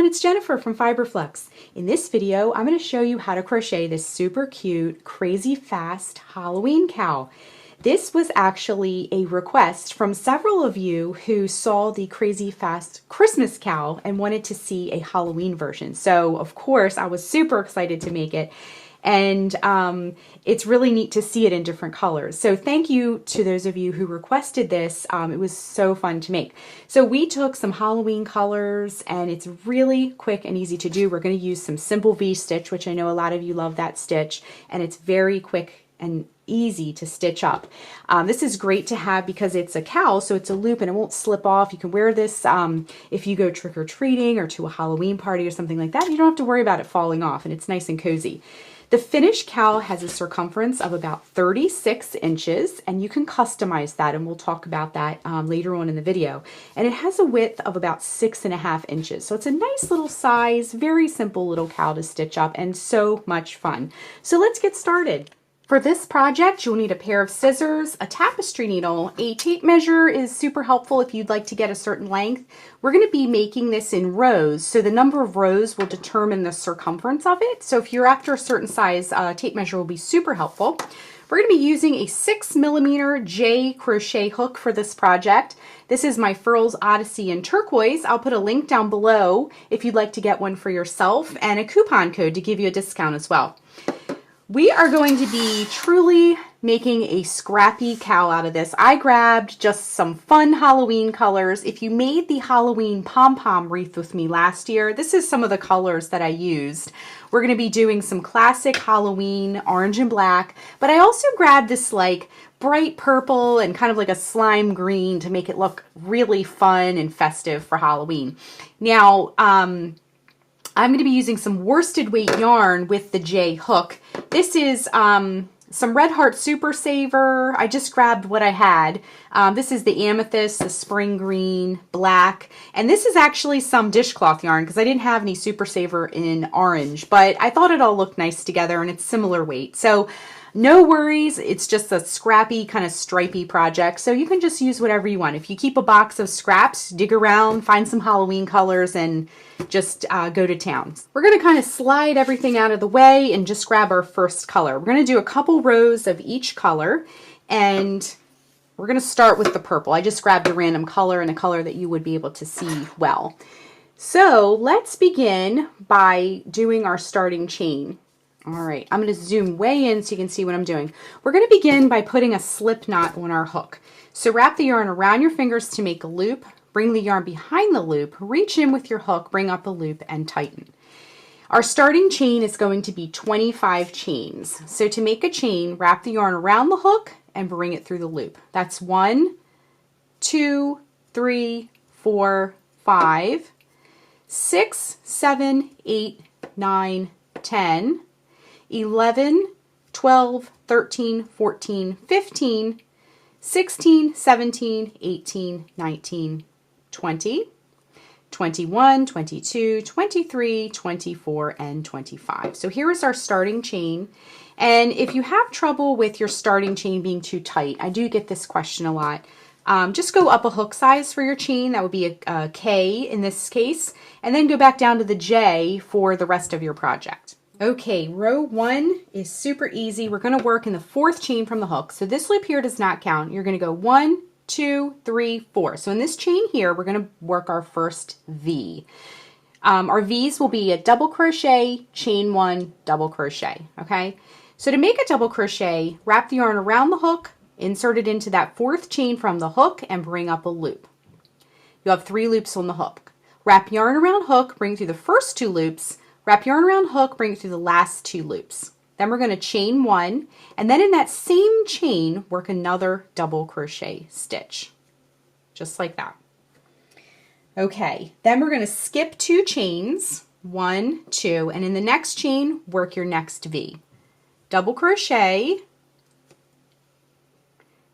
it's Jennifer from Flux. In this video, I'm going to show you how to crochet this super cute, crazy fast Halloween cowl. This was actually a request from several of you who saw the Crazy Fast Christmas cowl and wanted to see a Halloween version. So, of course, I was super excited to make it. And it's really neat to see it in different colors. So thank you to those of you who requested this. It was so fun to make. So we took some Halloween colors and it's really quick and easy to do. We're going to use some simple V-stitch, which I know a lot of you love that stitch, and it's very quick and easy to stitch up. This is great to have because it's a cowl, so it's a loop and it won't slip off. You can wear this if you go trick-or-treating or to a Halloween party or something like that. You don't have to worry about it falling off, and it's nice and cozy. The finished cowl has a circumference of about 36 inches, and you can customize that, and we'll talk about that later on in the video. And it has a width of about 6.5 inches. So it's a nice little size, very simple little cowl to stitch up, and so much fun. So let's get started. For this project, you'll need a pair of scissors, a tapestry needle, a tape measure is super helpful if you'd like to get a certain length. We're going to be making this in rows, so the number of rows will determine the circumference of it. So if you're after a certain size, tape measure will be super helpful. We're going to be using a 6mm J crochet hook for this project. This is my Furls Odyssey in turquoise. I'll put a link down below if you'd like to get one for yourself, and a coupon code to give you a discount as well. We are going to be truly making a scrappy cowl out of this. I grabbed just some fun Halloween colors. If you made the Halloween pom-pom wreath with me last year, this is some of the colors that I used. We're going to be doing some classic Halloween orange and black, but I also grabbed this like bright purple and kind of like a slime green to make it look really fun and festive for Halloween. Now, I'm going to be using some worsted weight yarn with the J hook. This is some Red Heart Super Saver. I just grabbed what I had. This is the amethyst, the spring green, black, and this is actually some dishcloth yarn because I didn't have any Super Saver in orange, but I thought it all looked nice together and it's similar weight. So no worries, it's just a scrappy kind of stripy project, so you can just use whatever you want. If you keep a box of scraps, dig around, find some Halloween colors, and just go to town. We're going to kind of slide everything out of the way and just grab our first color. We're going to do a couple rows of each color, and we're going to start with the purple. I just grabbed a random color and a color that you would be able to see well. So let's begin by doing our starting chain. All right, I'm going to zoom way in so you can see what I'm doing. We're going to begin by putting a slip knot on our hook. So wrap the yarn around your fingers to make a loop, bring the yarn behind the loop, reach in with your hook, bring up a loop, and tighten. Our starting chain is going to be 25 chains. So to make a chain, wrap the yarn around the hook and bring it through the loop. That's 1, 2, 3, 4, 5, 6, 7, 8, 9, 10, 11, 12, 13, 14, 15, 16, 17, 18, 19, 20, 21, 22, 23, 24, and 25. So here is our starting chain. And if you have trouble with your starting chain being too tight, I do get this question a lot. Just go up a hook size for your chain. That would be a K in this case. And then go back down to the J for the rest of your project. Okay, row 1 is super easy. We're going to work in the 4th chain from the hook. So this loop here does not count. You're going to go 1, 2, 3, 4. So in this chain here, we're going to work our first V. Our V's will be a double crochet, chain 1, double crochet. Okay, so to make a double crochet, wrap the yarn around the hook, insert it into that 4th chain from the hook, and bring up a loop. You'll have 3 loops on the hook. Wrap yarn around hook, bring through the first 2 loops, wrap yarn around hook, bring it through the last 2 loops. Then we're going to chain 1, and then in that same chain, work another double crochet stitch. Just like that. Okay, then we're going to skip 2 chains, 1, 2, and in the next chain, work your next V. Double crochet,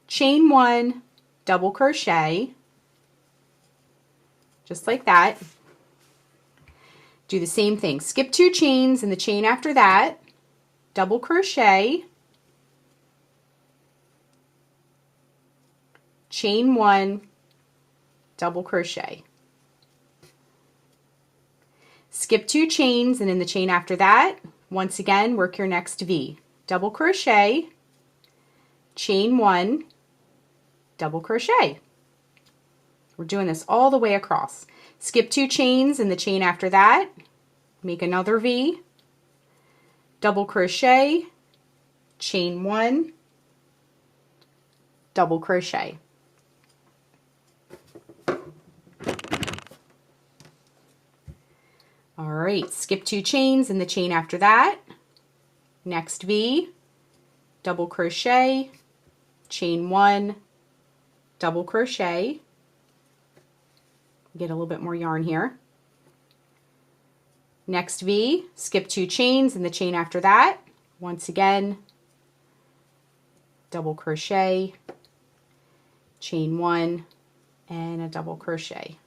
chain 1, double crochet, just like that. Do the same thing. Skip 2 chains in the chain after that, double crochet, chain 1, double crochet. skip 2 chains, and in the chain after that, once again, work your next V. Double crochet, chain 1, double crochet. We're doing this all the way across. Skip 2 chains, in the chain after that, make another V, double crochet, chain 1, double crochet. All right, skip 2 chains, in the chain after that, next V, double crochet, chain 1, double crochet. Get a little bit more yarn here. Next V, skip 2 chains, in the chain after that, once again, double crochet, chain 1, and a double crochet.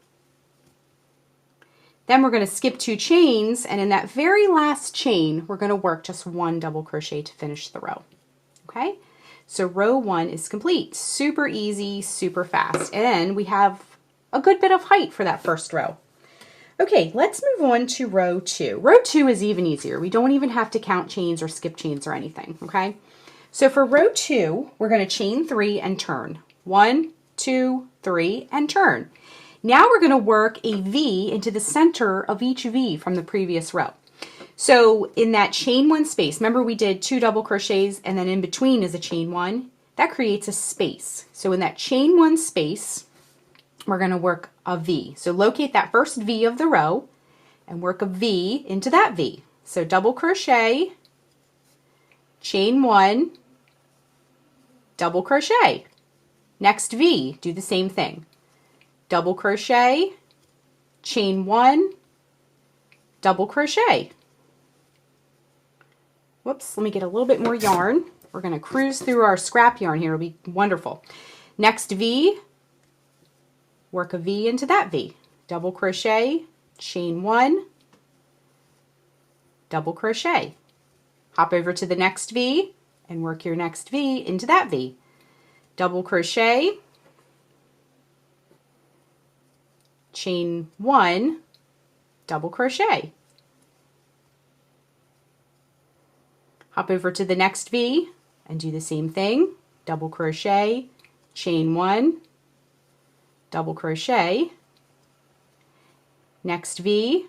Then we're going to skip 2 chains, and in that very last chain, we're going to work just 1 double crochet to finish the row. Okay, so row 1 is complete. Super easy, super fast, and we have a good bit of height for that first row. Okay, let's move on to row 2. Row 2 is even easier. We don't even have to count chains or skip chains or anything, okay? So for row 2, we're going to chain 3 and turn. 1, 2, 3, and turn. Now we're going to work a V into the center of each V from the previous row. So in that chain 1 space, remember we did 2 double crochets and then in between is a chain 1? That creates a space. So in that chain 1 space, we're going to work a V. So locate that first V of the row and work a V into that V. So double crochet, chain 1, double crochet. Next V, do the same thing. Double crochet, chain 1, double crochet. Whoops, let me get a little bit more yarn. We're going to cruise through our scrap yarn here. It'll be wonderful. Next V, work a V into that V. Double crochet, chain 1, double crochet. Hop over to the next V and work your next V into that V. Double crochet, chain 1, double crochet. Hop over to the next V and do the same thing. Double crochet, chain 1, double crochet. Next V,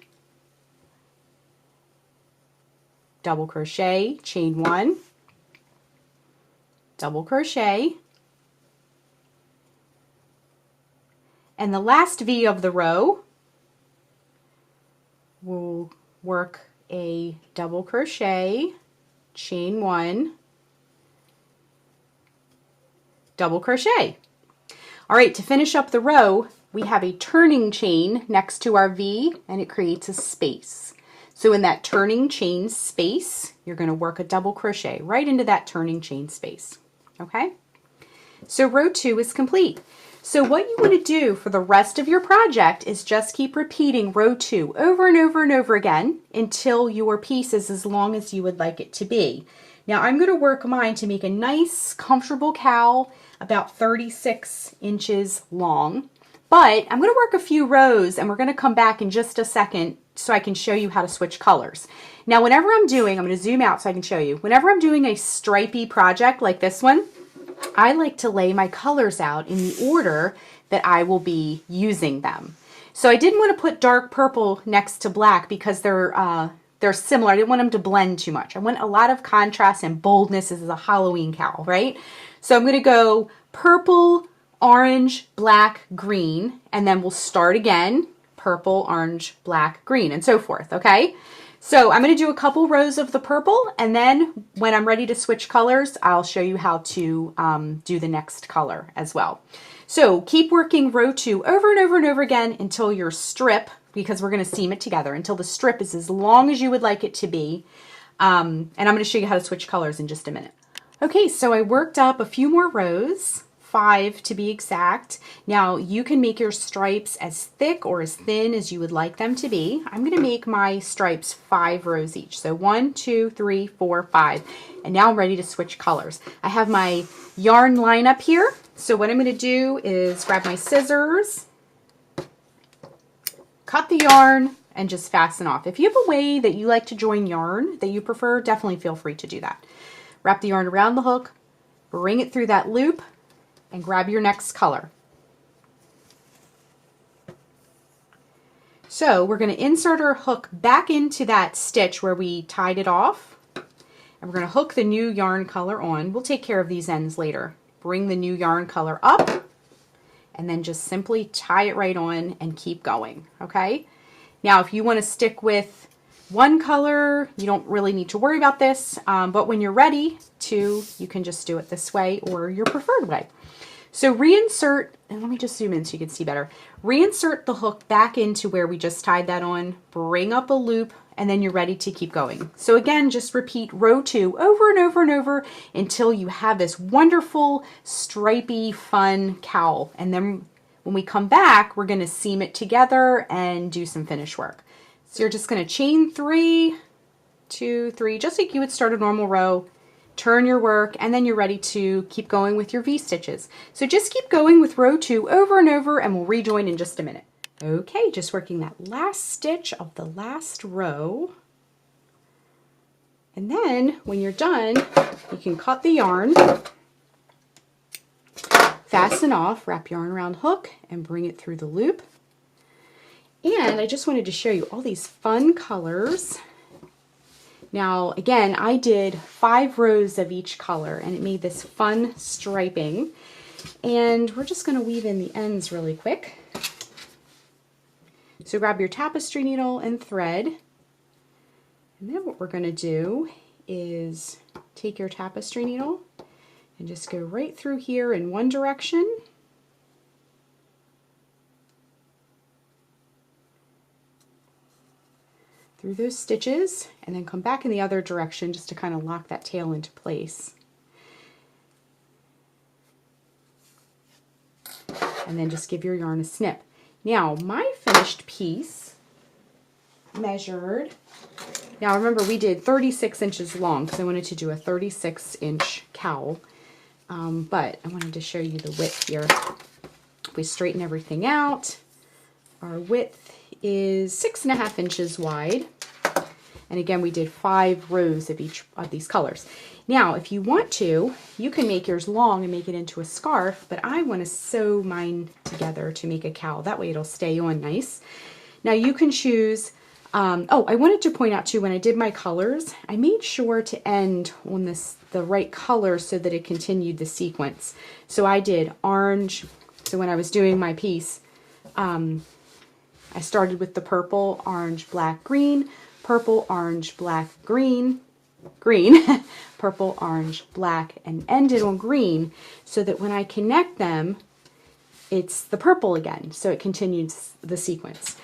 double crochet, chain 1, double crochet. And the last V of the row, we'll work a double crochet, chain 1, double crochet. All right, to finish up the row, we have a turning chain next to our V and it creates a space. So in that turning chain space, you're going to work a double crochet right into that turning chain space. Okay? So row 2 is complete. So what you want to do for the rest of your project is just keep repeating row 2 over and over and over again until your piece is as long as you would like it to be. Now I'm going to work mine to make a nice comfortable cowl about 36 inches long, but I'm going to work a few rows and we're going to come back in just a second so I can show you how to switch colors. Now whenever I'm going to zoom out so I can show you, whenever I'm doing a stripy project like this one, I like to lay my colors out in the order that I will be using them. So I didn't want to put dark purple next to black because they're similar. I didn't want them to blend too much. I want a lot of contrast and boldness. This is a Halloween cowl, right? So I'm going to go purple, orange, black, green, and then we'll start again, purple, orange, black, green, and so forth, okay? So I'm going to do a couple rows of the purple, and then when I'm ready to switch colors, I'll show you how to do the next color as well. So keep working row 2 over and over and over again until your strip, because we're going to seam it together, until the strip is as long as you would like it to be. And I'm going to show you how to switch colors in just a minute. Okay, so I worked up a few more rows. 5 to be exact. Now you can make your stripes as thick or as thin as you would like them to be. I'm going to make my stripes 5 rows each. So 1, 2, 3, 4, 5. And now I'm ready to switch colors. I have my yarn line up here. So what I'm going to do is grab my scissors, cut the yarn, and just fasten off. If you have a way that you like to join yarn that you prefer, definitely feel free to do that. Wrap the yarn around the hook, bring it through that loop, and grab your next color. So we're going to insert our hook back into that stitch where we tied it off, and we're going to hook the new yarn color on. We'll take care of these ends later. Bring the new yarn color up, and then just simply tie it right on and keep going, okay? Now, if you want to stick with one color, you don't really need to worry about this, but when you're ready to, you can just do it this way or your preferred way. So reinsert, and let me just zoom in so you can see better. Reinsert the hook back into where we just tied that on, bring up a loop, and then you're ready to keep going. So again, just repeat row 2 over and over and over until you have this wonderful, stripy, fun cowl. And then when we come back, we're going to seam it together and do some finish work. So you're just going to chain 3, 2, 3, just like you would start a normal row. Turn your work, and then you're ready to keep going with your V-stitches. So just keep going with row 2 over and over, and we'll rejoin in just a minute. Okay, just working that last stitch of the last row. And then when you're done, you can cut the yarn, fasten off, wrap yarn around hook, and bring it through the loop. And I just wanted to show you all these fun colors. Now, again, I did 5 rows of each color, and it made this fun striping. And we're just going to weave in the ends really quick. So grab your tapestry needle and thread. And then what we're going to do is take your tapestry needle and just go right through here in one direction. Through those stitches, and then come back in the other direction just to kind of lock that tail into place. And then just give your yarn a snip. Now, my finished piece measured, now remember we did 36 inches long because I wanted to do a 36-inch cowl, but I wanted to show you the width here. If we straighten everything out, our width is 6.5 inches wide. And again, we did 5 rows of each of these colors. Now, if you want to, you can make yours long and make it into a scarf, but I want to sew mine together to make a cowl. That way it'll stay on nice. Now you can choose, oh, I wanted to point out too, when I did my colors, I made sure to end on the right color so that it continued the sequence. So I did orange, so when I was doing my piece, I started with the purple, orange, black, green, purple, orange, black, green, green, purple, orange, black, and ended on green so that when I connect them, it's the purple again. So it continues the sequence.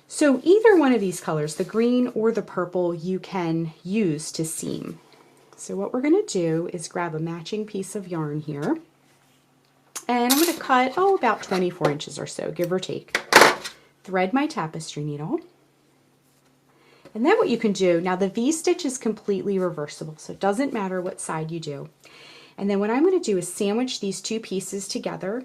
So either one of these colors, the green or the purple, you can use to seam. So what we're going to do is grab a matching piece of yarn here. And I'm going to cut, about 24 inches or so, give or take. Thread my tapestry needle. And then what you can do, now the V-stitch is completely reversible, so it doesn't matter what side you do. And then what I'm going to do is sandwich these 2 pieces together,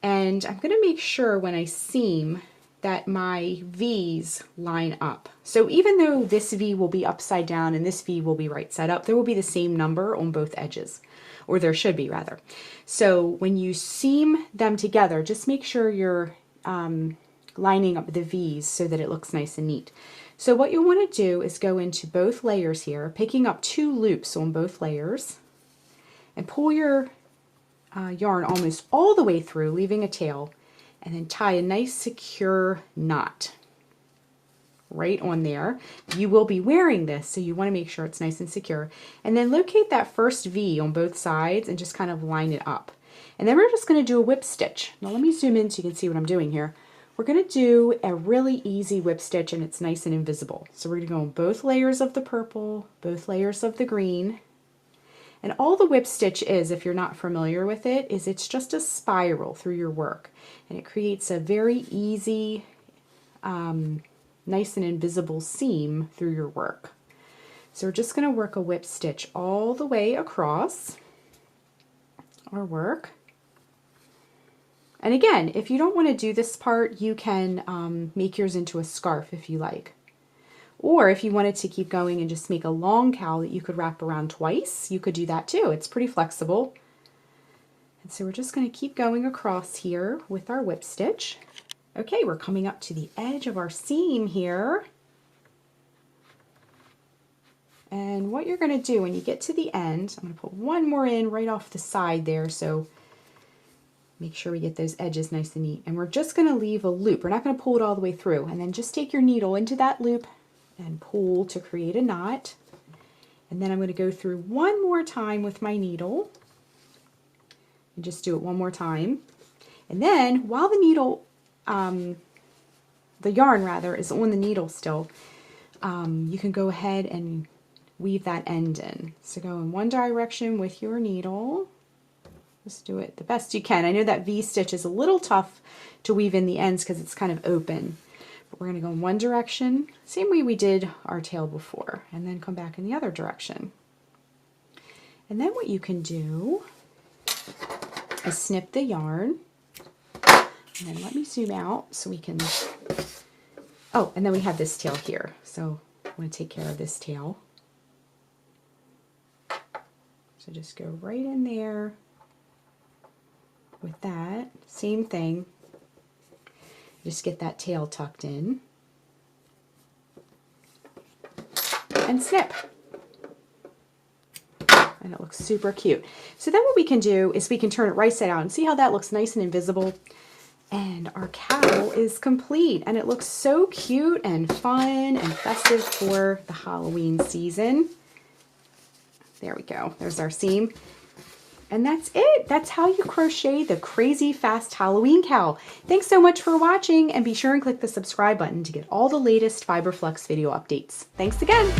and I'm going to make sure when I seam that my V's line up. So even though this V will be upside down and this V will be right side up, there will be the same number on both edges, or there should be rather. So when you seam them together, just make sure you're lining up the V's so that it looks nice and neat. So what you'll want to do is go into both layers here, picking up 2 loops on both layers, and pull your yarn almost all the way through, leaving a tail, and then tie a nice secure knot right on there. You will be wearing this, so you want to make sure it's nice and secure. And then locate that first V on both sides and just kind of line it up. And then we're just going to do a whip stitch. Now let me zoom in so you can see what I'm doing here. We're going to do a really easy whip stitch, and it's nice and invisible. So we're going to go on both layers of the purple, both layers of the green. And all the whip stitch is, if you're not familiar with it, is it's just a spiral through your work. And it creates a very easy, nice and invisible seam through your work. So we're just going to work a whip stitch all the way across our work. And again, if you don't want to do this part, you can make yours into a scarf if you like. Or if you wanted to keep going and just make a long cowl that you could wrap around twice, you could do that too. It's pretty flexible. And so we're just going to keep going across here with our whip stitch. Okay, we're coming up to the edge of our seam here. And what you're going to do when you get to the end, I'm going to put one more in right off the side there, so make sure we get those edges nice and neat. And we're just going to leave a loop. We're not going to pull it all the way through. And then just take your needle into that loop and pull to create a knot. And then I'm going to go through one more time with my needle and just do it one more time. And then while the needle, the yarn rather, is on the needle still, you can go ahead and weave that end in. So go in one direction with your needle. Just do it the best you can. I know that V-stitch is a little tough to weave in the ends because it's kind of open. But we're going to go in one direction, same way we did our tail before, and then come back in the other direction. And then what you can do is snip the yarn. And then let me zoom out so we can... Oh, and then we have this tail here. So I'm going to take care of this tail. So just go right in there with that. Same thing. Just get that tail tucked in. And snip. And it looks super cute. So then what we can do is we can turn it right side out and see how that looks nice and invisible. And our cowl is complete. And it looks so cute and fun and festive for the Halloween season. There we go. There's our seam. And that's it. That's how you crochet the Crazy Fast Halloween Cowl. Thanks so much for watching, and be sure and click the subscribe button to get all the latest Fiber Flux video updates. Thanks again.